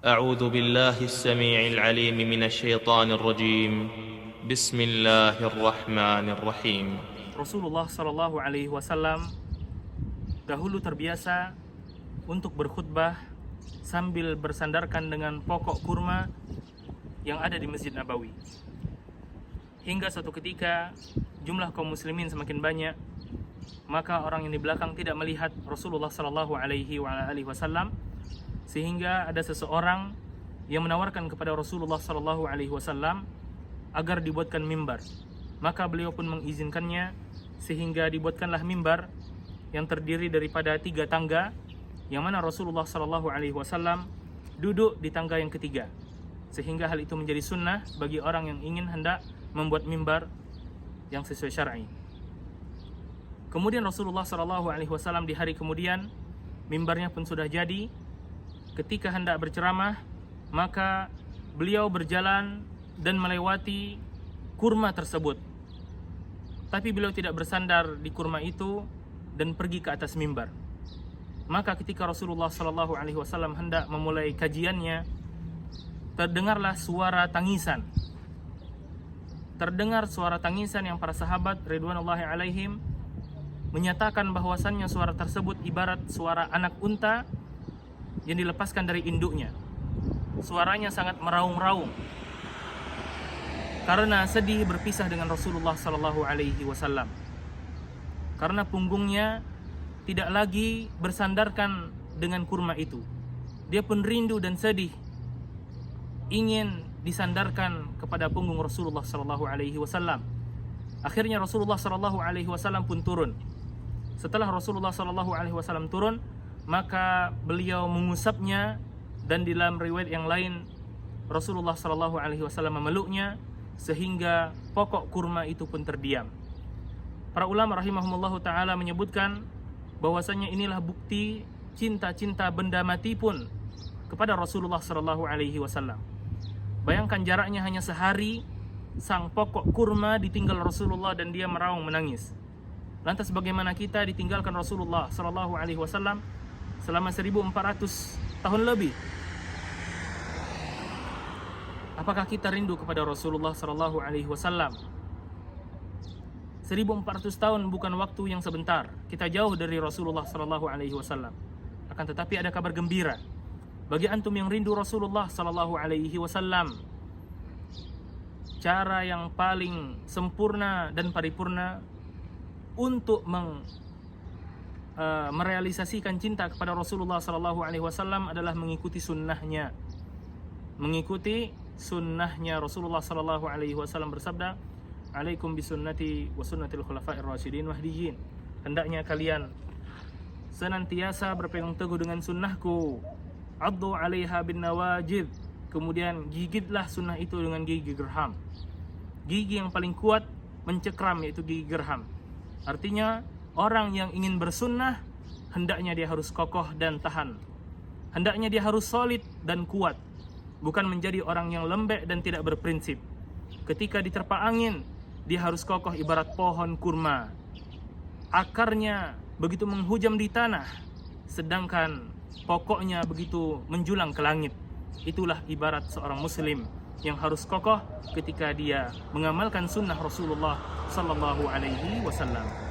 أعوذ بالله السميع العليم من الشيطان الرجيم. بسم الله الرحمن الرحيم. Rasulullah Shallallahu Alaihi Wasallam dahulu terbiasa untuk berkhutbah sambil bersandarkan dengan pokok kurma yang ada di Masjid Nabawi. Hingga suatu ketika jumlah kaum muslimin semakin banyak, maka orang yang di belakang tidak melihat Rasulullah Shallallahu Alaihi Wasallam, sehingga ada seseorang yang menawarkan kepada Rasulullah Shallallahu Alaihi Wasallam agar dibuatkan mimbar. Maka beliau pun mengizinkannya, sehingga dibuatkanlah mimbar yang terdiri daripada 3 tangga, yang mana Rasulullah Shallallahu Alaihi Wasallam duduk di tangga yang ketiga, sehingga hal itu menjadi sunnah bagi orang yang ingin hendak membuat mimbar yang sesuai syar'i. Kemudian Rasulullah Shallallahu Alaihi Wasallam di hari kemudian mimbarnya pun sudah jadi. Ketika hendak berceramah, maka beliau berjalan dan melewati kurma tersebut. Tapi beliau tidak bersandar di kurma itu dan pergi ke atas mimbar. Maka ketika Rasulullah Shallallahu Alaihi Wasallam hendak memulai kajiannya, terdengarlah suara tangisan. Terdengar suara tangisan yang para sahabat ridwanullahi alaihim menyatakan bahwasannya suara tersebut ibarat suara anak unta yang dilepaskan dari induknya. Suaranya sangat meraung-raung karena sedih berpisah dengan Rasulullah Sallallahu Alaihi Wasallam. Karena punggungnya tidak lagi bersandarkan dengan kurma itu. Dia pun rindu dan sedih, ingin disandarkan kepada punggung Rasulullah Sallallahu Alaihi Wasallam. Akhirnya Rasulullah Sallallahu Alaihi Wasallam pun turun. Setelah Rasulullah Sallallahu Alaihi Wasallam turun, maka beliau mengusapnya, dan di dalam riwayat yang lain Rasulullah Shallallahu Alaihi Wasallam memeluknya sehingga pokok kurma itu pun terdiam. Para ulama rahimahumullahu taala menyebutkan bahwasanya inilah bukti cinta benda mati pun kepada Rasulullah Shallallahu Alaihi Wasallam. Bayangkan jaraknya hanya sehari, sang pokok kurma ditinggal Rasulullah dan dia meraung menangis. Lantas bagaimana kita ditinggalkan Rasulullah Shallallahu Alaihi Wasallam selama 1400 tahun lebih? Apakah kita rindu kepada Rasulullah Sallallahu Alaihi Wasallam? 1400 tahun bukan waktu yang sebentar. Kita jauh dari Rasulullah Sallallahu Alaihi Wasallam. Akan tetapi ada kabar gembira bagi antum yang rindu Rasulullah Sallallahu Alaihi Wasallam. Cara yang paling sempurna dan paripurna untuk merealisasikan cinta kepada Rasulullah Sallallahu Alaihi Wasallam adalah mengikuti sunnahnya. Mengikuti sunnahnya. Rasulullah Sallallahu Alaihi Wasallam bersabda, "Alaikum bisunnati wa sunnatil khulafa'ir rasyidin mahdiyyin." Hendaknya kalian senantiasa berpegang teguh dengan sunnahku. Addu 'alaiha bin nawajid. Kemudian gigitlah sunnah itu dengan gigi gerham. Gigi yang paling kuat mencekram, yaitu gigi gerham. Artinya orang yang ingin bersunnah hendaknya dia harus kokoh dan tahan. Hendaknya dia harus solid dan kuat, bukan menjadi orang yang lembek dan tidak berprinsip. Ketika diterpa angin, dia harus kokoh ibarat pohon kurma. Akarnya begitu menghujam di tanah, sedangkan pokoknya begitu menjulang ke langit. Itulah ibarat seorang muslim yang harus kokoh ketika dia mengamalkan sunnah Rasulullah Sallallahu Alaihi Wasallam.